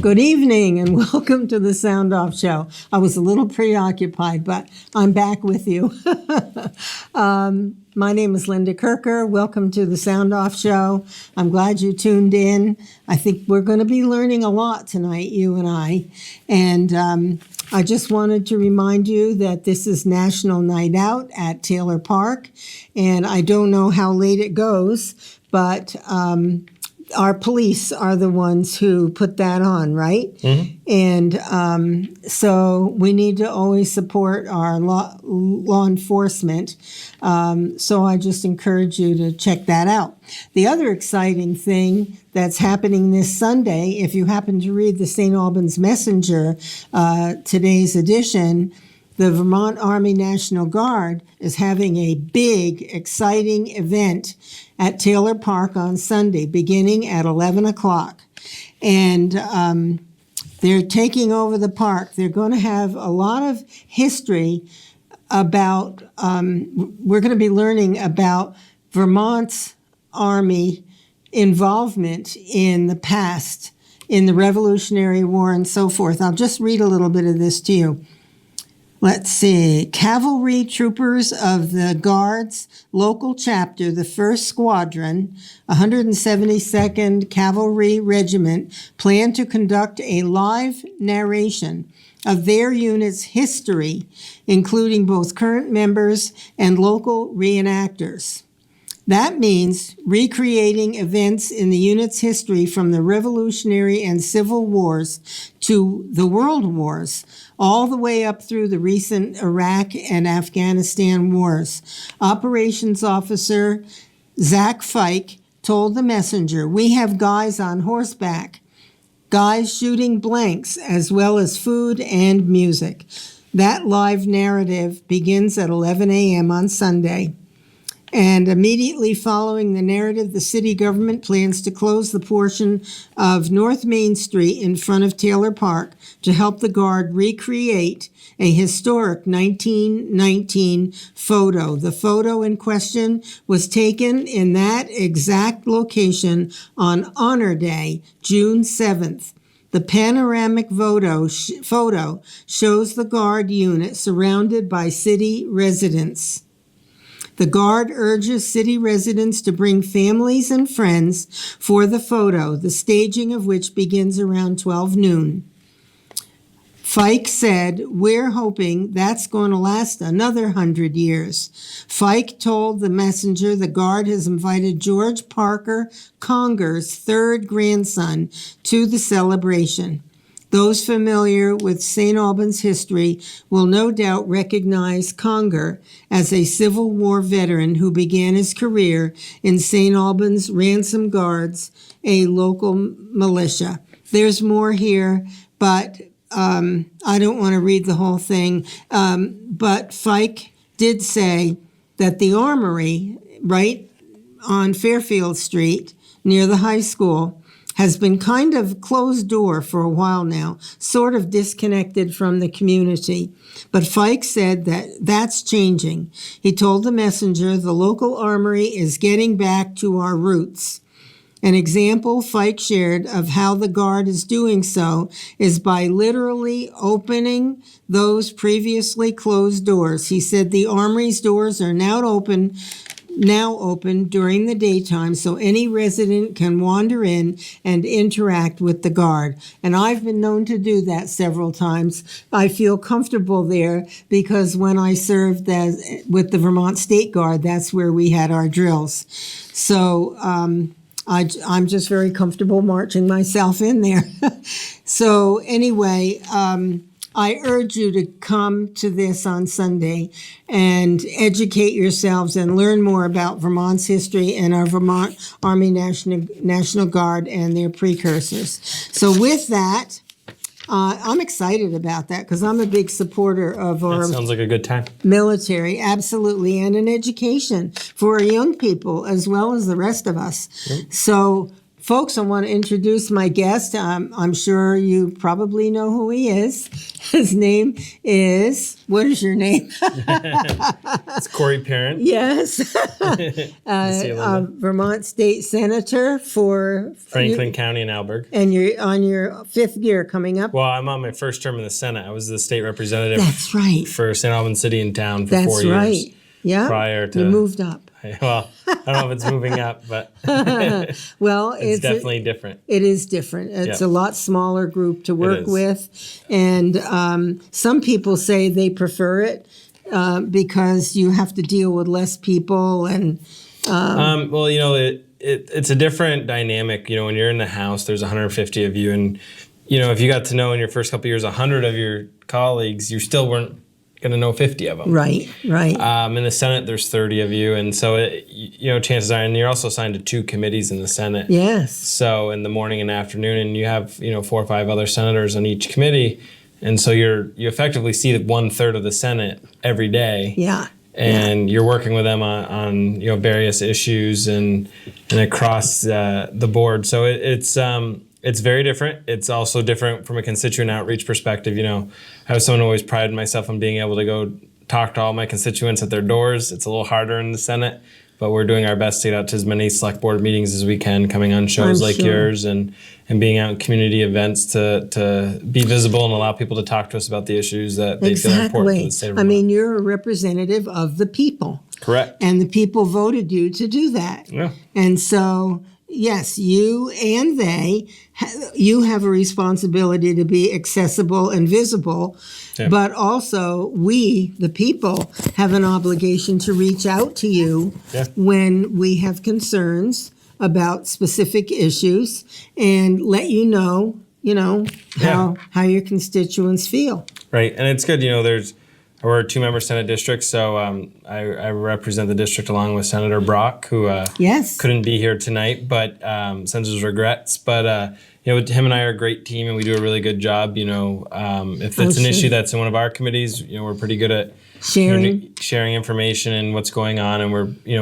Good evening and welcome to the Sound Off Show. I was a little preoccupied, but I'm back with you. My name is Linda Kirker. Welcome to the Sound Off Show. I'm glad you tuned in. I think we're going to be learning a lot tonight, you and I. And I just wanted to remind you that this is National Night Out at Taylor Park. And I don't know how late it goes, but our police are the ones who put that on, right? Mm-hmm. And so we need to always support our law enforcement. So I just encourage you to check that out. The other exciting thing that's happening this Sunday, if you happen to read the St. Albans Messenger, today's edition, the Vermont Army National Guard is having a big, exciting event at Taylor Park on Sunday, beginning at 11 o'clock. And they're taking over the park. They're going to have a lot of history about, we're going to be learning about Vermont's Army involvement in the past, in the Revolutionary War and so forth. I'll just read a little bit of this to you. Let's see. Cavalry troopers of the Guards local chapter, the 1st Squadron, 172nd Cavalry Regiment, plan to conduct a live narration of their unit's history, including both current members and local reenactors. That means recreating events in the unit's history from the Revolutionary and Civil Wars to the World Wars, all the way up through the recent Iraq and Afghanistan wars. Operations Officer Zach Fike told the Messenger, "We have guys on horseback, guys shooting blanks, as well as food and music." That live narrative begins at 11 a.m. on Sunday. And immediately following the narrative, the city government plans to close the portion of North Main Street in front of Taylor Park to help the Guard recreate a historic 1919 photo. The photo in question was taken in that exact location on Honor Day, June 7th. The panoramic photo shows the Guard unit surrounded by city residents. The Guard urges city residents to bring families and friends for the photo, the staging of which begins around 12 noon. Fike said, "We're hoping that's going to last another 100 years." Fike told the Messenger the Guard has invited George Parker Conger's third grandson to the celebration. Those familiar with St. Albans history will no doubt recognize Conger as a Civil War veteran who began his career in St. Albans Ransom Guards, a local militia. There's more here, but I don't want to read the whole thing. But Fike did say that the armory, right on Fairfield Street, near the high school, has been kind of closed door for a while now, sort of disconnected from the community. But Fike said that that's changing. He told the Messenger the local armory is getting back to our roots. An example Fike shared of how the Guard is doing so is by literally opening those previously closed doors. He said the armory's doors are now open during the daytime so any resident can wander in and interact with the Guard. And I've been known to do that several times. I feel comfortable there because when I served with the Vermont State Guard, that's where we had our drills. So I'm just very comfortable marching myself in there. So anyway, I urge you to come to this on Sunday and educate yourselves and learn more about Vermont's history and our Vermont Army National Guard and their precursors. So with that, I'm excited about that because I'm a big supporter of our sounds like a good time. Military, absolutely, and an education for our young people as well as the rest of us. Yep. So folks, I want to introduce my guest. I'm sure you probably know who he is. His name is, what is your name? It's Corey Parent. Yes. Vermont State Senator for Franklin County and Alburgh. And you're on your fifth year coming up. Well, I'm on my first term in the Senate. I was the state representative. That's right. For St. Albans City and Town for 4 years. That's right. Yeah. Prior to you moved up. Well, I don't know if it's moving up, but well, it's definitely different. It is different. It's a lot smaller group to work with, and some people say they prefer it because you have to deal with less people and. Well, it's a different dynamic. When you're in the House, there's 150 of you, and if you got to know in your first couple of years 100 of your colleagues, you still weren't going to know 50 of them. Right. In the Senate, there's 30 of you, and so chances are, and you're also assigned to 2 committees in the Senate. Yes. So in the morning and afternoon, and you have 4 or 5 other senators on each committee, and so you effectively see 1/3 of the Senate every day. Yeah. And you're working with them on various issues and across the board. So it's very different. It's also different from a constituent outreach perspective. I was someone who always prided myself on being able to go talk to all my constituents at their doors. It's a little harder in the Senate, but we're doing our best to get out to as many select board meetings as we can, coming on shows like yours and being out in community events to be visible and allow people to talk to us about the issues that they feel are important to the state of Vermont. I mean, you're a representative of the people. Correct. And the people voted you to do that. Yeah. And so, yes, you and you have a responsibility to be accessible and visible, but also we, the people, have an obligation to reach out to you when we have concerns about specific issues and let you know how your constituents feel. Right, and it's good, we're a 2-member Senate district, so I represent the district along with Senator Brock, who couldn't be here tonight, but sends his regrets. But him and I are a great team, and we do a really good job. If it's an issue that's in one of our committees, we're pretty good at sharing information and what's going on, and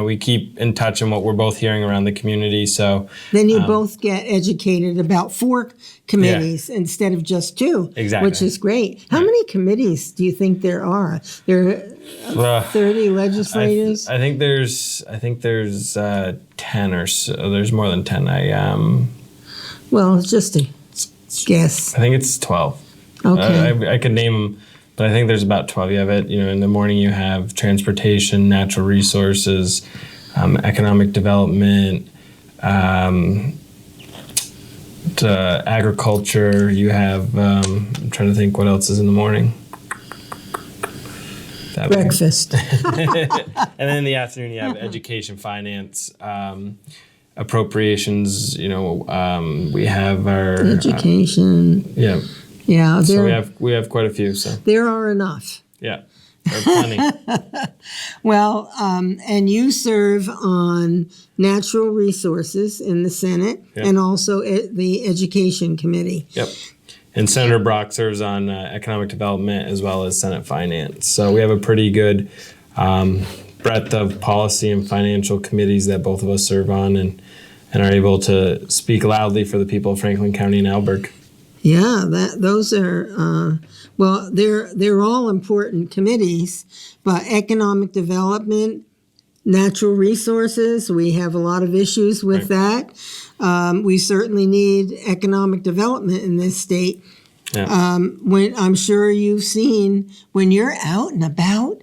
we keep in touch on what we're both hearing around the community. So then you both get educated about 4 committees instead of just 2, exactly, which is great. How many committees do you think there are? There are 30 legislators. I think there's 10 or so. There's more than 10. Well, just a guess. I think it's 12. Okay, I could name them. But I think there's about 12. You have it, in the morning you have transportation, natural resources, economic development, agriculture. You have, I'm trying to think what else is in the morning. Breakfast. And then in the afternoon you have education, finance, appropriations. We have our education. Yeah, so we have quite a few. So there are enough. Yeah, there are plenty. Well, and you serve on natural resources in the Senate and also the Education Committee. Yep. And Senator Brock serves on economic development as well as Senate Finance. So we have a pretty good breadth of policy and financial committees that both of us serve on and are able to speak loudly for the people of Franklin County and Alburgh. Yeah, those are they're all important committees, but economic development, natural resources, we have a lot of issues with that. We certainly need economic development in this state. Yeah. When I'm sure you've seen when you're out and about,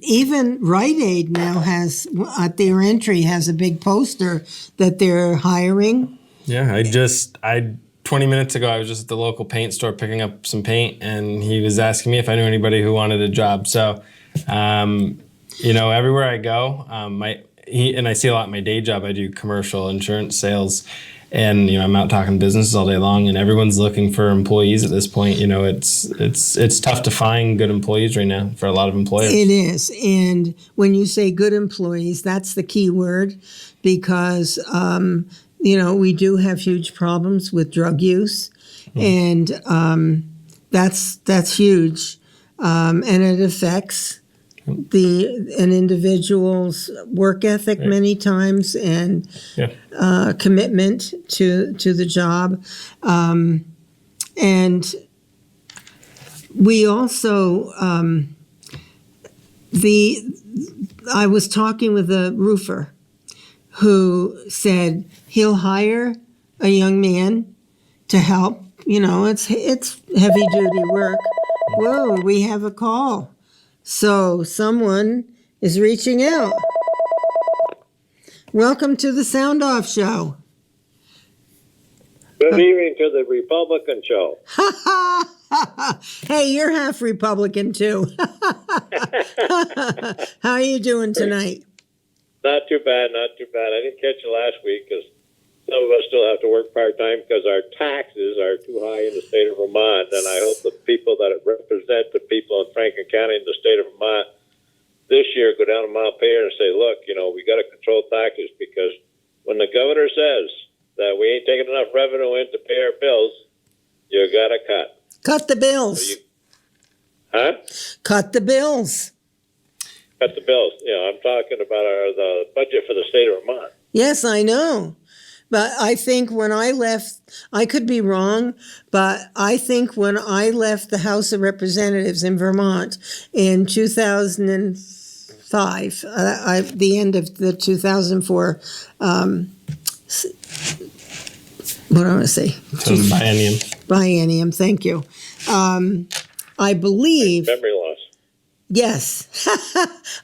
even Rite Aid now has at their entry has a big poster that they're hiring. Yeah, 20 minutes ago, I was just at the local paint store picking up some paint, and he was asking me if I knew anybody who wanted a job. So, everywhere I go, and I see a lot in my day job. I do commercial insurance sales, and I'm out talking businesses all day long, and everyone's looking for employees at this point. It's tough to find good employees right now for a lot of employers. It is, and when you say good employees, that's the key word, because we do have huge problems with drug use, and that's huge, and it affects an individual's work ethic many times and commitment to the job. And we also, I was talking with a roofer who said he'll hire a young man to help. You know, it's heavy duty work. Whoa, we have a call. So someone is reaching out. Welcome to the Sound Off Show. Good evening to the Republican show. Hey, you're half Republican too. How are you doing tonight? Not too bad, not too bad. I didn't catch you last week because some of us still have to work part-time because our taxes are too high in the state of Vermont. And I hope the people that represent the people in Franklin County and the state of Vermont this year go down to Montpelier and say, look, you know, we got to control taxes because when the governor says that we ain't taking enough revenue in to pay our bills, you got to cut. Cut the bills. Cut the bills. Cut the bills. You know, I'm talking about the budget for the state of Vermont. Yes, I know. But I think when I left, I could be wrong, but I think when I left the House of Representatives in Vermont in 2005, the end of the 2004, what do I want to say? So the biennium. Biennium, thank you. I believe. Memory loss. Yes.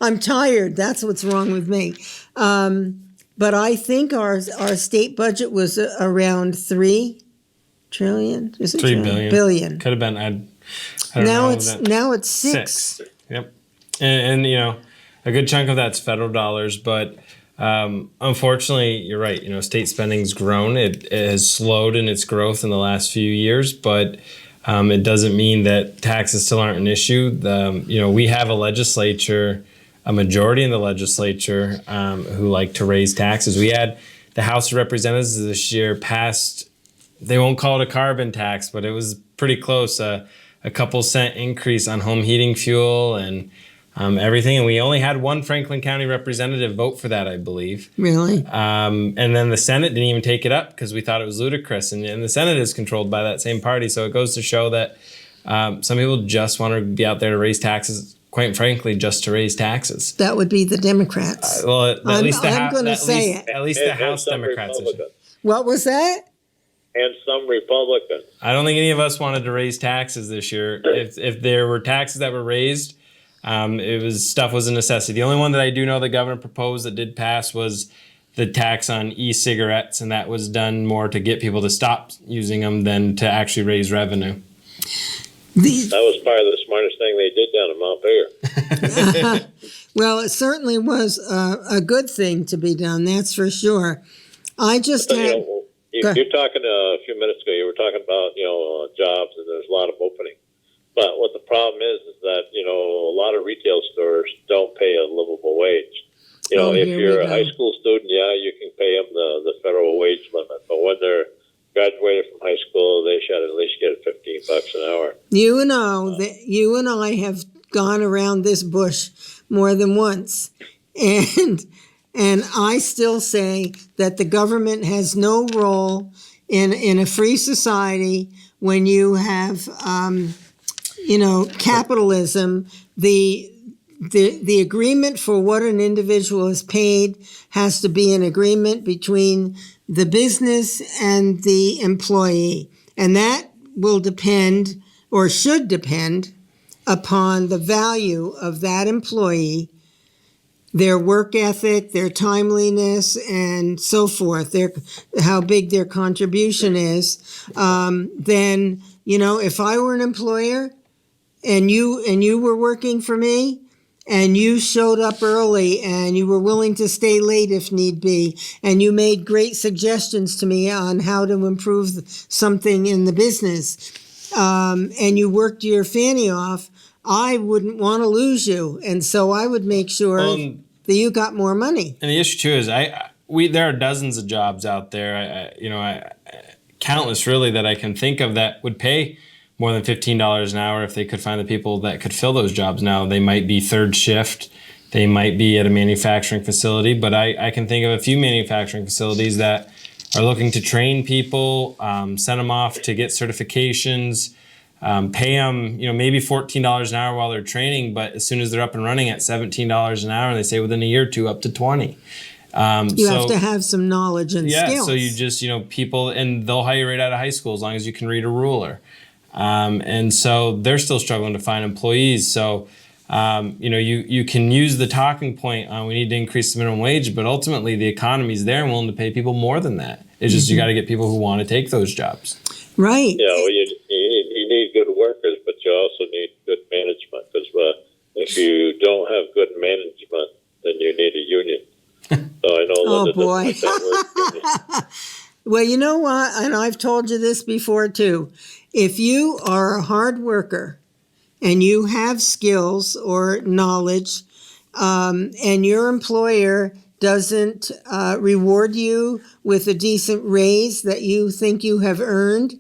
I'm tired. That's what's wrong with me. But I think our state budget was around $3 trillion. Is it $3 billion? Could have been. I don't know. Now it's six. Yep. And you know, a good chunk of that's federal dollars, but unfortunately, you're right. You know, state spending's grown. It has slowed in its growth in the last few years, but it doesn't mean that taxes still aren't an issue. You know, we have a majority in the legislature who like to raise taxes. We had the House of Representatives this year passed, they won't call it a carbon tax, but it was pretty close, a couple cent increase on home heating fuel and everything. And we only had one Franklin County representative vote for that, I believe. Really? And then the Senate didn't even take it up because we thought it was ludicrous. And the Senate is controlled by that same party. So it goes to show that some people just want to be out there to raise taxes, quite frankly, just to raise taxes. That would be the Democrats. At least the House some Democrats. What was that? And some Republicans. I don't think any of us wanted to raise taxes this year. If there were taxes that were raised, stuff was a necessity. The only one that I do know the governor proposed that did pass was the tax on e-cigarettes, and that was done more to get people to stop using them than to actually raise revenue. That was probably the smartest thing they did down in Montpelier. Well, it certainly was a good thing to be done, that's for sure. I just had... You're talking a few minutes ago, you were talking about, jobs, and there's a lot of opening. But what the problem is that, a lot of retail stores don't pay a livable wage. If you're a high school student, you can pay them the federal wage limit. But when they're graduated from high school, they should at least get $15 an hour. You and I have gone around this bush more than once. And I still say that the government has no role in a free society when you have, capitalism. The agreement for what an individual is paid has to be an agreement between the business and the employee. And that will depend, or should depend, upon the value of that employee, their work ethic, their timeliness, and so forth, how big their contribution is. Then, if I were an employer and you were working for me and you showed up early and you were willing to stay late if need be, and you made great suggestions to me on how to improve something in the business, and you worked your fanny off, I wouldn't want to lose you, and so I would make sure that you got more money. And the issue too is, there are dozens of jobs out there, countless really, that I can think of that would pay more than $15 an hour if they could find the people that could fill those jobs. Now, they might be third shift. They might be at a manufacturing facility, but I can think of a few manufacturing facilities that are looking to train people, send them off to get certifications, pay them, maybe $14 an hour while they're training, but as soon as they're up and running at $17 an hour, they say within a year or two up to 20. You have to have some knowledge and skills. So you just, people, and they'll hire you right out of high school as long as you can read a ruler. And so they're still struggling to find employees. So, you can use the talking point on we need to increase the minimum wage, but ultimately the economy's there and willing to pay people more than that. It's just you got to get people who want to take those jobs. Right. Yeah, well, you need good workers, but you also need good management, because if you don't have good management, then you need a union. So I know Linda doesn't like that word. Well, you know what? And I've told you this before too. If you are a hard worker and you have skills or knowledge, and your employer doesn't reward you with a decent raise that you think you have earned,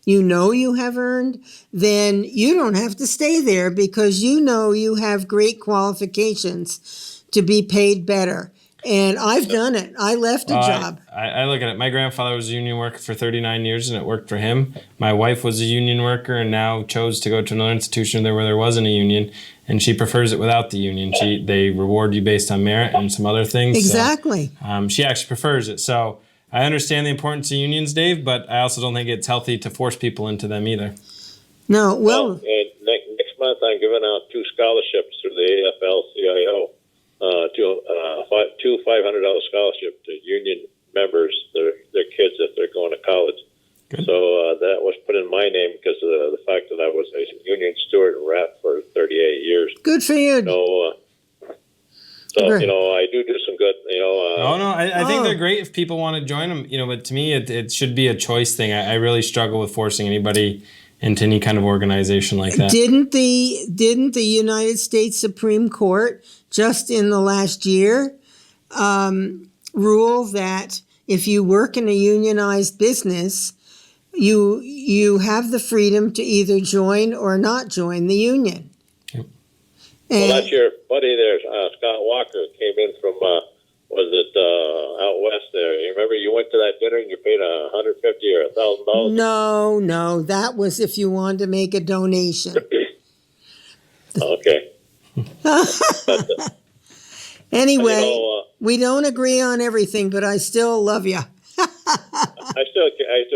you have earned, then you don't have to stay there, because you have great qualifications to be paid better. And I've done it. I left a job. I look at it. My grandfather was a union worker for 39 years, and it worked for him. My wife was a union worker and now chose to go to another institution where there wasn't a union, and she prefers it without the union. They reward you based on merit and some other things. Exactly. So, she actually prefers it. So I understand the importance of unions, Dave, but I also don't think it's healthy to force people into them either. No, well, and next month I'm giving out 2 scholarships through the AFL-CIO. Two $500 scholarship to union members, their kids if they're going to college. Good. So that was put in my name because of the fact that I was a union steward and rep for 38 years. Good for you. I do some good. I think they're great if people want to join them. But to me, it should be a choice thing. I really struggle with forcing anybody into any kind of organization like that. Didn't the United States Supreme Court just in the last year rule that if you work in a unionized business, you have the freedom to either join or not join the union? Yep. Well, that's your buddy there, Scott Walker, came in from out west there. You remember you went to that dinner and you paid $150 or $1,000? No, that was if you wanted to make a donation. Okay. Anyway, we don't agree on everything, but I still love you. I still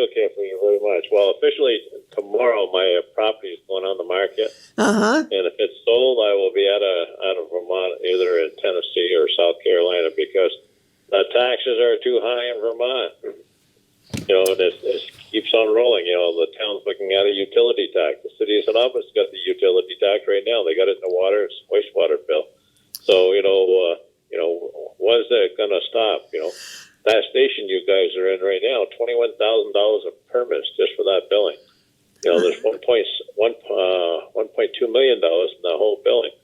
care for you very much. Well, officially tomorrow my property is going on the market. And if it's sold, I will be out of Vermont, either in Tennessee or South Carolina, because the taxes are too high in Vermont. This keeps on rolling. The town's looking at a utility tax. The city of St. Albans got the utility tax right now. They got it in the wastewater bill. So, when's that going to stop? That station you guys are in right now, $21,000 of permits just for that billing. There's $1.2 million in the whole billing.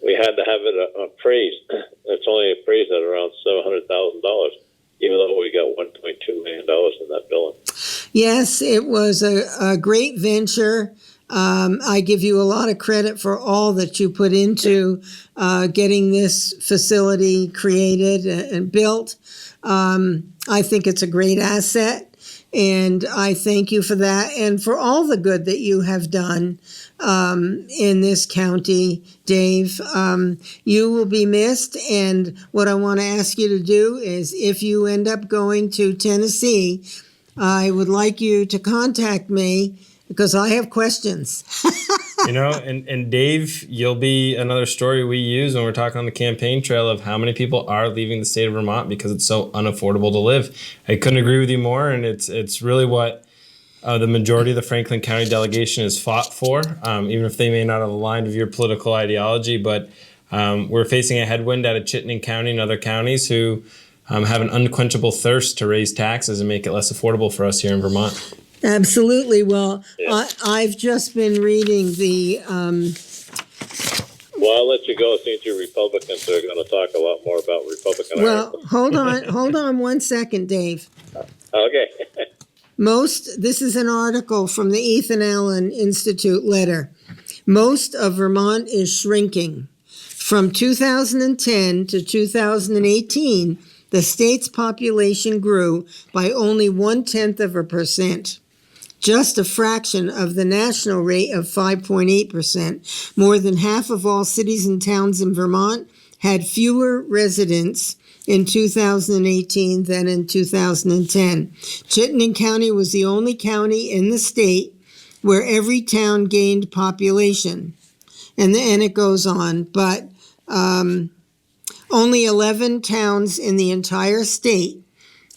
We had to have it appraised. It's only appraised at around $700,000, even though we got $1.2 million in that billing. Yes, it was a great venture. I give you a lot of credit for all that you put into getting this facility created and built. I think it's a great asset, and I thank you for that and for all the good that you have done in this county, Dave. You will be missed, and what I want to ask you to do is, if you end up going to Tennessee, I would like you to contact me, because I have questions. And Dave, you'll be another story we use when we're talking on the campaign trail of how many people are leaving the state of Vermont because it's so unaffordable to live. I couldn't agree with you more, and it's really what the majority of the Franklin County delegation has fought for, even if they may not have aligned with your political ideology. But we're facing a headwind out of Chittenden County and other counties who have an unquenchable thirst to raise taxes and make it less affordable for us here in Vermont. Absolutely. Well, yeah. I've just been reading the... Well, I'll let you go since you're Republicans. They're going to talk a lot more about Republican articles. Well, hold on 1 second, Dave. Okay. This is an article from the Ethan Allen Institute letter. Most of Vermont is shrinking. From 2010 to 2018, the state's population grew by only 0.1%, just a fraction of the national rate of 5.8%. More than half of all cities and towns in Vermont had fewer residents in 2018 than in 2010. Chittenden County was the only county in the state where every town gained population. And it goes on, but only 11 towns in the entire state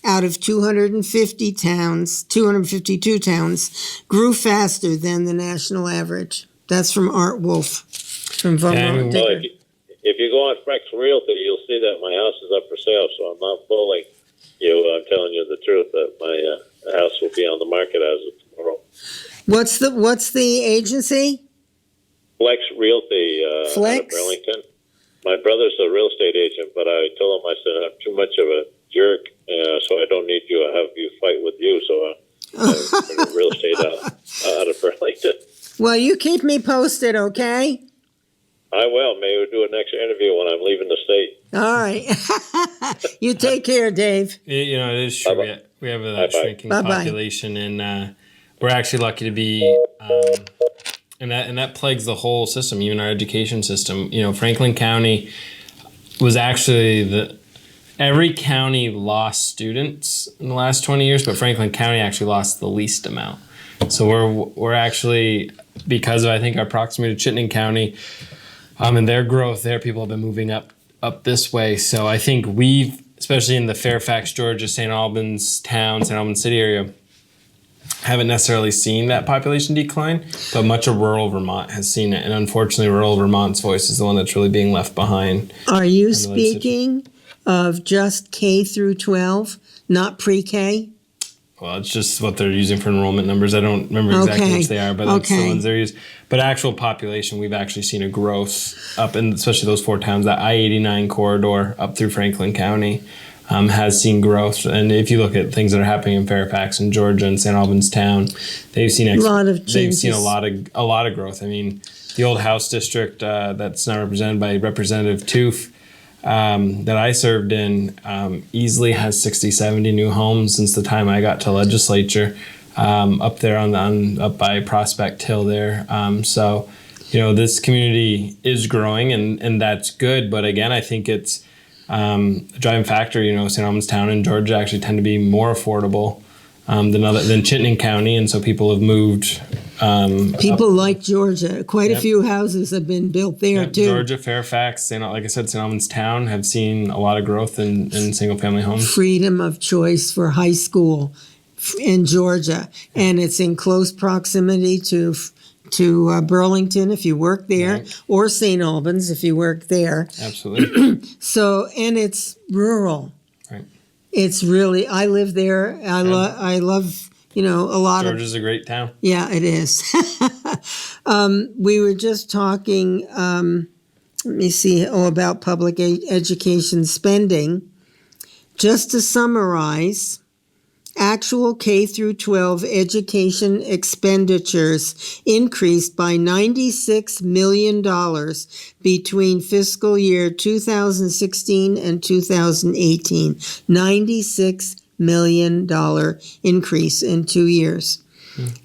out of 252 towns grew faster than the national average. That's from Art Wolf from Vermont. Well, if you go on PreK's Realty, you'll see that my house is up for sale, so I'm not bullying you. I'm telling you the truth that my house will be on the market as of tomorrow. What's the agency? Flex Realty Flex? out of Burlington. My brother's a real estate agent, but I told him I said I'm too much of a jerk, so I don't need you. I have you fight with you, so I'm real estate out of Burlington. Well, you keep me posted, okay? I will. Maybe we'll do a next interview when I'm leaving the state. All right. You take care, Dave. It is true. Bye-bye. We have a Bye-bye. shrinking Bye-bye. population, and we're actually lucky to be, and that plagues the whole system, even our education system. Franklin County was actually every county lost students in the last 20 years, but Franklin County actually lost the least amount. So we're actually, because of, I think, our proximity to Chittenden County, and their growth there, people have been moving up this way. So I think we've, especially in the Fairfax, Georgia, St. Albans town, St. Albans city area, haven't necessarily seen that population decline, but much of rural Vermont has seen it. And unfortunately, rural Vermont's voice is the one that's really being left behind. Are you speaking of just K through 12, not pre-K? Well, it's just what they're using for enrollment numbers. I don't remember exactly which they are, but that's the ones they're using. But actual population, we've actually seen a growth up in, especially those four towns, that I-89 corridor up through Franklin County has seen growth. And if you look at things that are happening in Fairfax and Georgia and St. Albans town, they've seen a lot of growth. I mean, the old House district that's now represented by Representative Toof, that I served in, easily has 60, 70 new homes since the time I got to legislature, up there up by Prospect Hill there. So, this community is growing and that's good. But again, I think it's a driving factor. St. Albans Town and Georgia actually tend to be more affordable than Chittenden County, and so people have moved. People like Georgia. Quite a few houses have been built there too. Georgia, Fairfax, like I said, St. Albans Town have seen a lot of growth in single-family homes. Freedom of choice for high school in Georgia, and it's in close proximity to Burlington if you work there, right, or St. Albans if you work there. Absolutely. So, and it's rural. Right. It's really, I live there. I love, a lot of. Georgia's a great town. Yeah, it is. We were just talking, let me see, about public education spending. Just to summarize, actual K through 12 education expenditures increased by $96 million between fiscal year 2016 and 2018. $96 million increase in 2 years.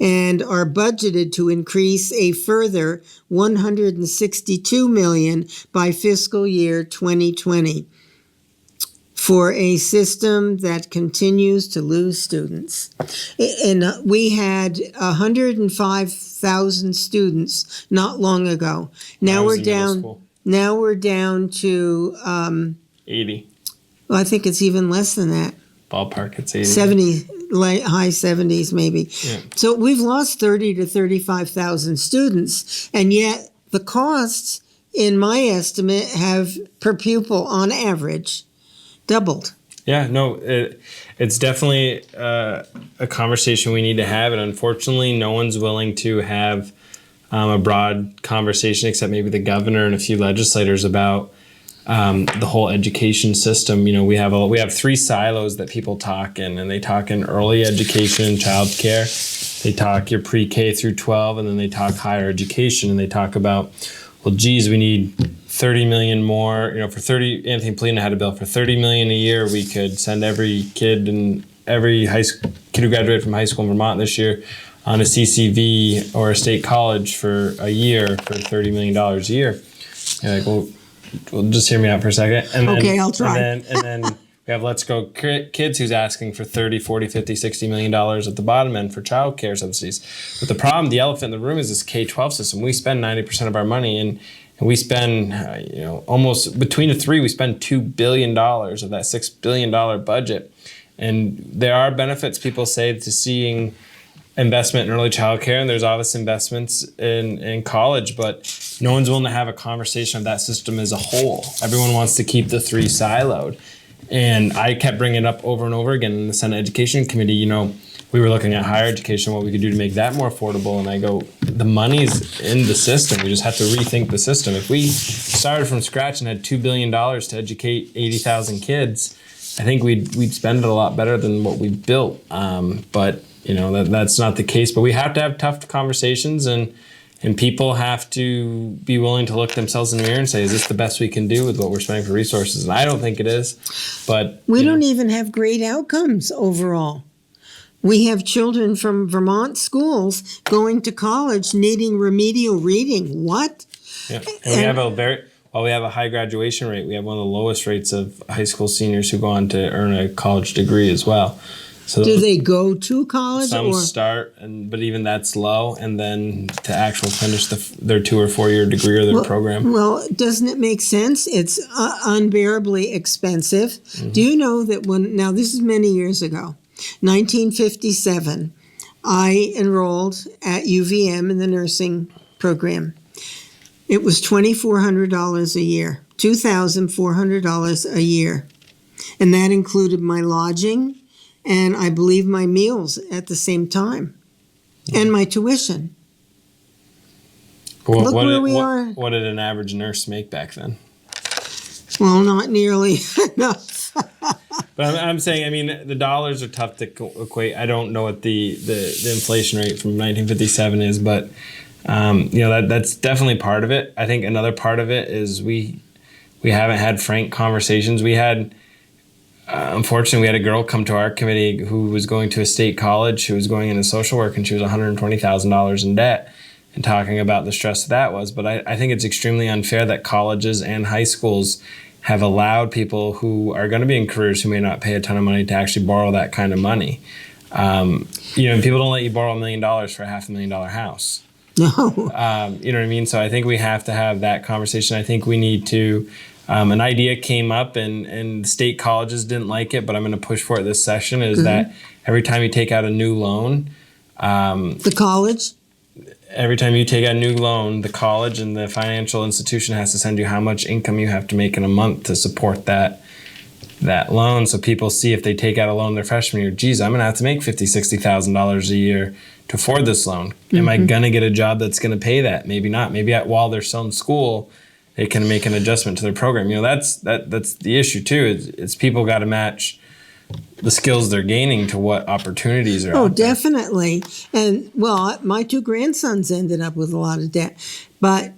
And are budgeted to increase a further $162 million by fiscal year 2020. For a system that continues to lose students. And we had 105,000 students not long ago. Now we're down. Now we're down to 80. Well, I think it's even less than that. Ballpark, it's 80. 70, high 70s maybe. Yeah. So we've lost 30 to 35,000 students, and yet the costs, in my estimate, have per pupil on average doubled. Yeah, no, it's definitely a conversation we need to have, and unfortunately, no one's willing to have a broad conversation except maybe the governor and a few legislators about the whole education system. We have three silos that people talk in, and they talk in early education, childcare. They talk your pre-K through 12, and then they talk higher education, and they talk about, well, geez, we need 30 million more. For 30, Anthony Polina had a bill for 30 million a year. We could send every kid and every kid who graduated from high school in Vermont this year on a CCV or a state college for a year for $30 million a year. You're like, well, just hear me out for a second. And then, okay, I'll try. And then we have Let's Go Kids, who's asking for 30, 40, 50, $60 million at the bottom end for child care subsidies. But the problem, the elephant in the room, is this K-12 system. We spend 90% of our money, and we spend, almost between the three, we spend $2 billion of that $6 billion budget. And there are benefits, people say, to seeing investment in early childcare, and there's obvious investments in college, but no one's willing to have a conversation of that system as a whole. Everyone wants to keep the three siloed. And I kept bringing it up over and over again in the Senate Education Committee. We were looking at higher education, what we could do to make that more affordable. And I go, the money's in the system. We just have to rethink the system. If we started from scratch and had $2 billion to educate 80,000 kids, I think we'd spend it a lot better than what we built. But that's not the case. But we have to have tough conversations, and people have to be willing to look themselves in the mirror and say, is this the best we can do with what we're spending for resources? And I don't think it is. But we don't even have great outcomes overall. We have children from Vermont schools going to college needing remedial reading. What? Yeah. And we have a high graduation rate. We have one of the lowest rates of high school seniors who go on to earn a college degree as well. So do they go to college? Some start, but even that's low, and then to actually finish their 2 or 4 year degree or their program. Well, doesn't it make sense? It's unbearably expensive. Mm-hmm. Do you know that now this is many years ago, 1957, I enrolled at UVM in the nursing program. It was $2,400 a year, $2,400 a year. And that included my lodging and I believe my meals at the same time and my tuition. Well, Look where we are. What did an average nurse make back then? Well, not nearly enough. But I'm saying, the dollars are tough to equate. I don't know what the inflation rate from 1957 is, but that's definitely part of it. I think another part of it is we haven't had frank conversations. We had, unfortunately, we had a girl come to our committee who was going to a state college, who was going into social work, and she was $120,000 in debt, and talking about the stress that was. But I think it's extremely unfair that colleges and high schools have allowed people who are going to be in careers who may not pay a ton of money to actually borrow that kind of money. People don't let you borrow $1 million for a $500,000 house. No. You know what I mean? So I think we have to have that conversation. I think we need to, an idea came up and state colleges didn't like it, but I'm going to push for it this session, is that every time you take out a new loan, the college? Every time you take out a new loan, the college and the financial institution has to send you how much income you have to make in a month to support that loan. So people see, if they take out a loan their freshman year, geez, I'm going to have to make $50,000, $60,000 a year to afford this loan. Am I going to get a job that's going to pay that? Maybe not. Maybe while they're still in school, they can make an adjustment to their program. That's the issue too. It's people got to match the skills they're gaining to what opportunities are out there. Definitely. And my 2 grandsons ended up with a lot of debt. But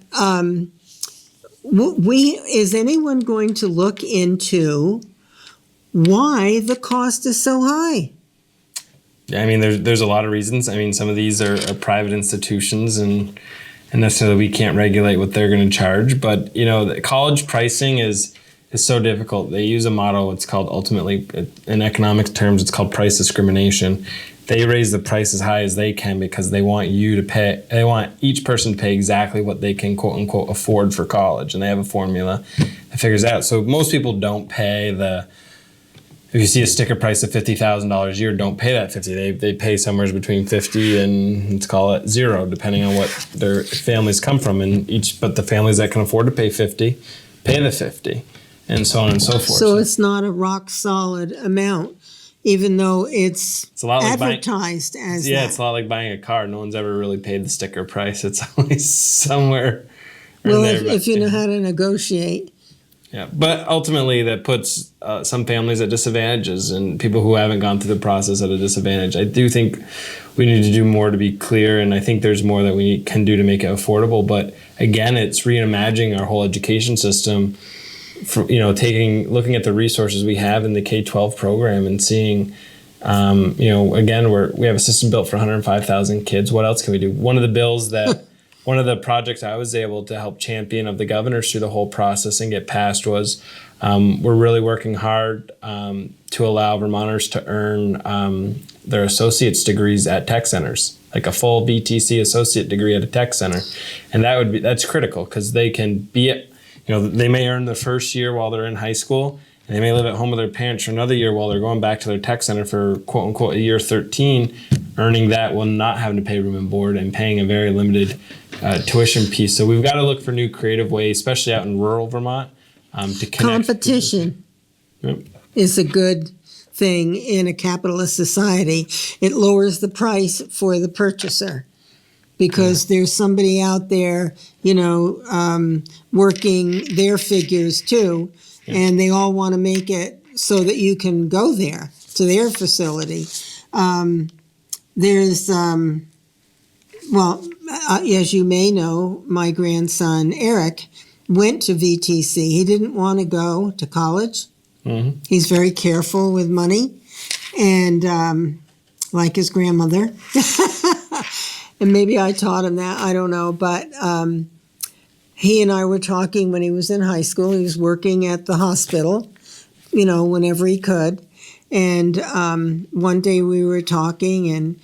is anyone going to look into why the cost is so high? Yeah, there's a lot of reasons. Some of these are private institutions, and necessarily we can't regulate what they're going to charge. But the college pricing is so difficult. They use a model. It's called, ultimately, in economic terms, it's called price discrimination. They raise the price as high as they can because they want you to pay. They want each person to pay exactly what they can, quote unquote, afford for college, and they have a formula that figures out. So most people don't pay if you see a sticker price of $50,000 a year, don't pay that $50,000. They pay somewhere between $50,000 and, let's call it, $0, depending on what their families come from. But the families that can afford to pay $50,000 pay the $50,000, and so on and so forth. So it's not a rock solid amount, even though it's a lot advertised as that. Yeah, it's a lot like buying a car. No one's ever really paid the sticker price. It's always somewhere. Well, if you know how to negotiate. Yeah, but ultimately that puts some families at disadvantages and people who haven't gone through the process at a disadvantage. I do think we need to do more to be clear, and I think there's more that we can do to make it affordable. But again, it's reimagining our whole education system. For, looking at the resources we have in the K-12 program and seeing, again, we have a system built for 105,000 kids. What else can we do? One of the bills that. One of the projects I was able to help champion of the governors through the whole process and get passed was we're really working hard to allow Vermonters to earn their associate's degrees at tech centers, like a full VTC associate degree at a tech center. And that's critical because they can they may earn the first year while they're in high school, and they may live at home with their parents for another year while they're going back to their tech center for quote unquote a year 13, earning that while not having to pay room and board and paying a very limited tuition piece. So we've got to look for new creative ways, especially out in rural Vermont, to connect. Competition is a good thing in a capitalist society. It lowers the price for the purchaser because there's somebody out there, working their figures too, and they all want to make it so that you can go there to their facility. As you may know, my grandson, Eric, went to VTC. He didn't want to go to college. Mm-hmm. He's very careful with money, and like his grandmother. And maybe I taught him that, I don't know. But he and I were talking when he was in high school. He was working at the hospital, whenever he could. And one day we were talking, and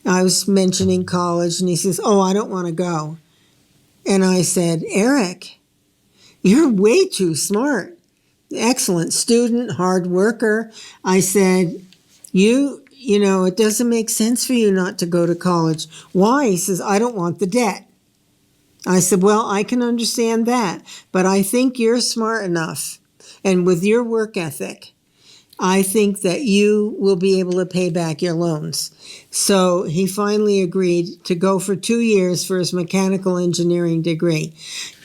I was mentioning college, and he says, "Oh, I don't want to go." And I said, "Eric, you're way too smart. Excellent student, hard worker." I said, it doesn't make sense for you not to go to college. Why? He says, "I don't want the debt." I said, "Well, I can understand that, but I think you're smart enough, and with your work ethic, I think that you will be able to pay back your loans." So he finally agreed to go for 2 years for his mechanical engineering degree.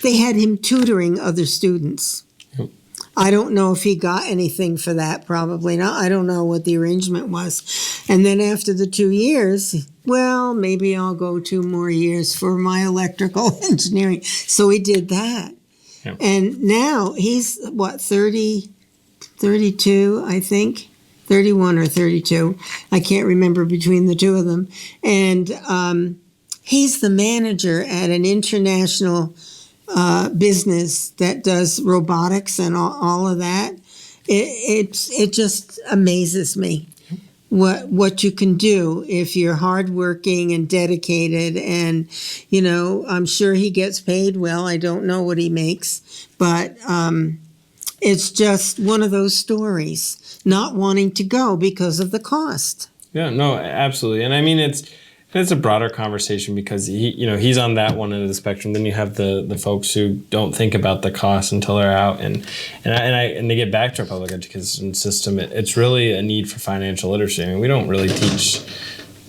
They had him tutoring other students. Yep. I don't know if he got anything for that, probably not. I don't know what the arrangement was. And then after the 2 years, well, maybe I'll go 2 more years for my electrical engineering. So he did that. Yep. And now he's, 32, I think, 31 or 32. I can't remember between the two of them. And he's the manager at an international business that does robotics and all of that. It just amazes me what you can do if you're hardworking and dedicated. And, I'm sure he gets paid well. I don't know what he makes, but it's just one of those stories, not wanting to go because of the cost. Yeah, no, absolutely. And I mean, it's a broader conversation because he's on that one end of the spectrum. Then you have the folks who don't think about the cost until they're out. And to get back to our public education system, it's really a need for financial literacy. I mean, we don't really teach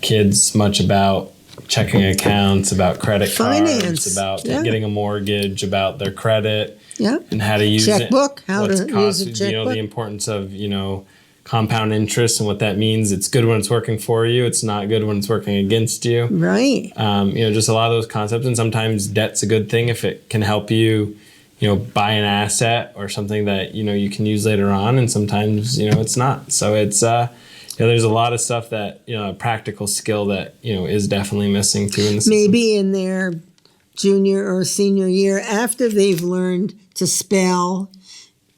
kids much about checking accounts, about credit cards, about getting a mortgage, about their credit. Yeah. And how to use checkbook, how to use a checkbook. The importance of, compound interest and what that means. It's good when it's working for you. It's not good when it's working against you. Right. Just a lot of those concepts. And sometimes debt's a good thing if it can help you, buy an asset or something that, you can use later on. And sometimes, it's not. So it's, there's a lot of stuff that, a practical skill that, is definitely missing too in the system. Maybe in their junior or senior year, after they've learned to spell,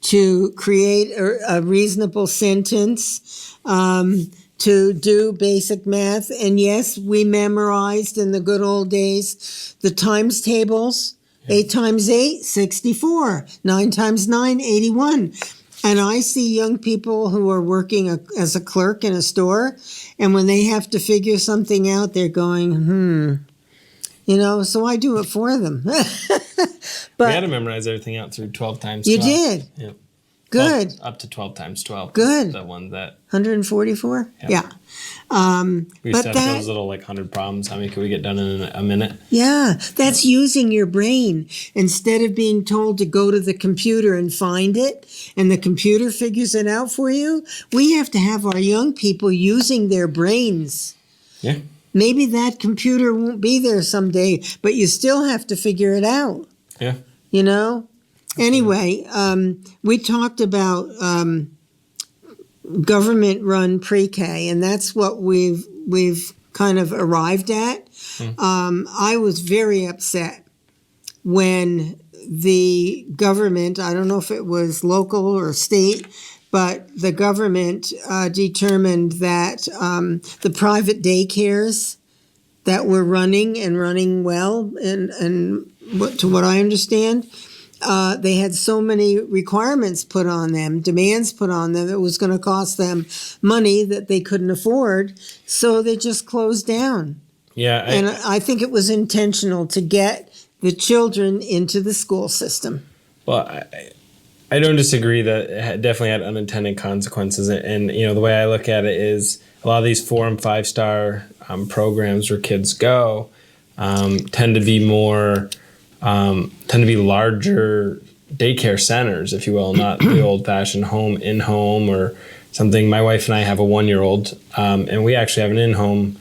to create a reasonable sentence, to do basic math. And yes, we memorized in the good old days the times tables. 8 times 8, 64. 9 times 9, 81. And I see young people who are working as a clerk in a store, and when they have to figure something out, they're going, so I do it for them. But we had to memorize everything out through 12 times 12. You did? Yeah. Good. Up to 12 times 12. Good. The one that 144? Yeah. we But set those little 100 problems. How many can we get done in a minute? Yeah, that's using your brain instead of being told to go to the computer and find it and the computer figures it out for you. We have to have our young people using their brains. Yeah. Maybe that computer won't be there someday, but you still have to figure it out. Yeah. You know? Anyway, we talked about government-run PreK, and that's what we've kind of arrived at. I was very upset when the government, I don't know if it was local or state, but the government determined that the private daycares that were running well, and to what I understand, they had so many requirements put on them, demands put on them, it was going to cost them money that they couldn't afford, so they just closed down. Yeah. And I think it was intentional to get the children into the school system. Well, I don't disagree that it definitely had unintended consequences. And, the way I look at it is a lot of these 4- and 5-star programs where kids go tend to be larger daycare centers, if you will, not the old-fashioned in-home or something. My wife and I have a 1-year-old, and we actually have an in-home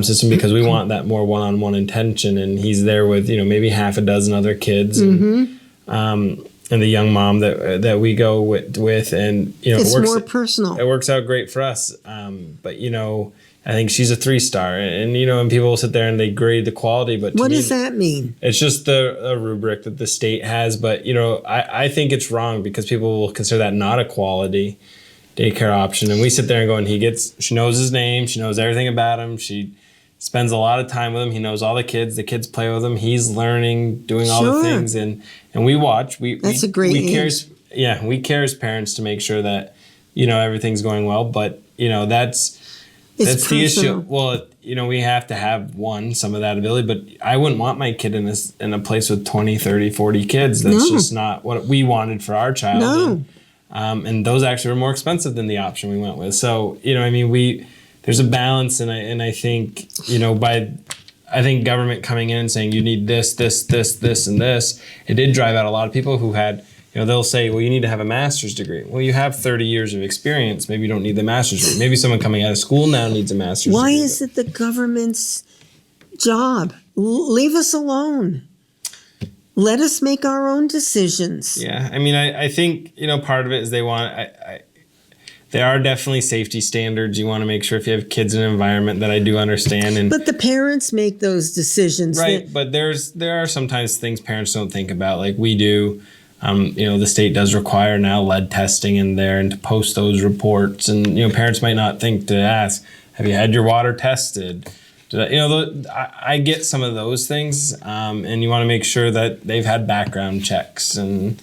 system because we want that more one-on-one attention, and he's there with maybe half a dozen other kids, and the young mom that we go with, and it's it works more personal. It works out great for us, but I think she's a 3-star, and people will sit there and they grade the quality. But what does that mean? It's just a rubric that the state has, but I think it's wrong because people will consider that not a quality daycare option, and we sit there and go, and she knows his name, she knows everything about him, she spends a lot of time with him, he knows all the kids play with him, he's learning, doing all the things, and we watch. That's a great age. We care as parents to make sure that everything's going well, but that's the issue. Well, we have to have some of that ability, but I wouldn't want my kid in a place with 20, 30, 40 kids. That's just not what we wanted for our child. No. And those actually were more expensive than the option we went with. So, there's a balance, and I think, I think government coming in and saying you need this, and this, it did drive out a lot of people who had, they'll say, well, you need to have a master's degree. Well, you have 30 years of experience. Maybe you don't need the master's degree. Maybe someone coming out of school now needs a master's degree. Why is it the government's job? Leave us alone. Let us make our own decisions. Yeah, I think, part of it is they want, there are definitely safety standards. You want to make sure if you have kids in an environment that I do understand. But the parents make those decisions. Right, but there are sometimes things parents don't think about, like we do. The state does require now lead testing in there and to post those reports. And, parents might not think to ask, have you had your water tested? I get some of those things, and you want to make sure that they've had background checks and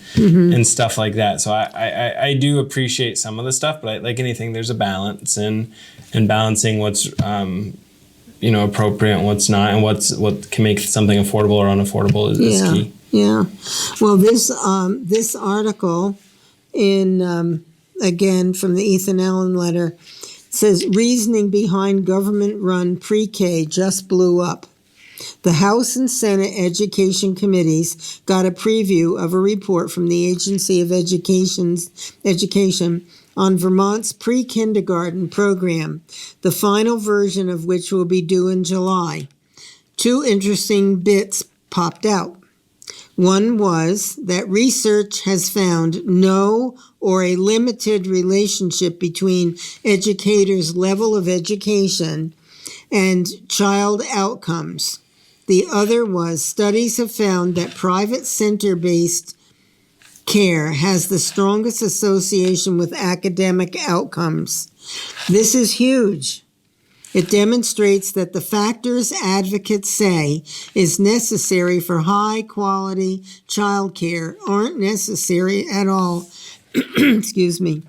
stuff like that. So I do appreciate some of the stuff, but like anything, there's a balance, and balancing what's appropriate and what's not, and what can make something affordable or unaffordable is key. Yeah. Well, this article in again from the Ethan Allen letter. Says reasoning behind government-run PreK just blew up. The House and Senate Education Committees got a preview of a report from the Agency of Education on Vermont's pre-kindergarten program, the final version of which will be due in July. 2 interesting bits popped out. One was that research has found no or a limited relationship between educators' level of education and child outcomes. The other was studies have found that private center-based care has the strongest association with academic outcomes. This is huge. It demonstrates that the factors advocates say is necessary for high-quality child care aren't necessary at all. Excuse me.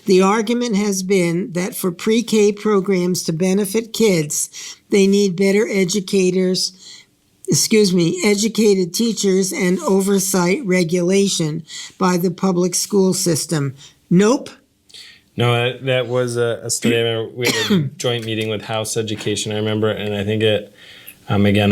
The argument has been that for pre-K programs to benefit kids, they need better educators educated teachers and oversight regulation by the public school system. Nope. No, that was a study. I remember we had a joint meeting with House Education. I remember, and I think it. Again,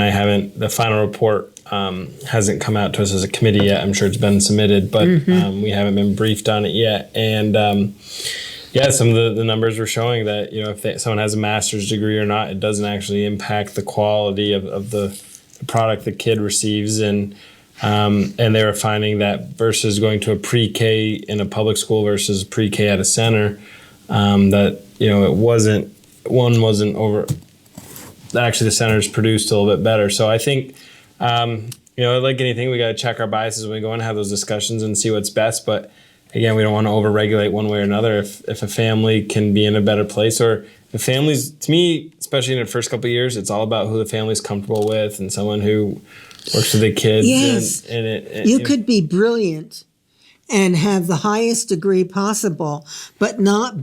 the final report hasn't come out to us as a committee yet. I'm sure it's been submitted, but we haven't been briefed on it yet. And some of the numbers were showing that, if someone has a master's degree or not, it doesn't actually impact the quality of the product the kid receives. And they were finding that versus going to a pre-K in a public school versus pre-K at a center, that, it wasn't over. Actually, the centers produced a little bit better. So I think, like anything, we got to check our biases when we go and have those discussions and see what's best. But again, we don't want to overregulate one way or another. If a family can be in a better place, or the families, to me, especially in the first couple of years, it's all about who the family's comfortable with and someone who works with the kids. Yes. You could be brilliant and have the highest degree possible, but not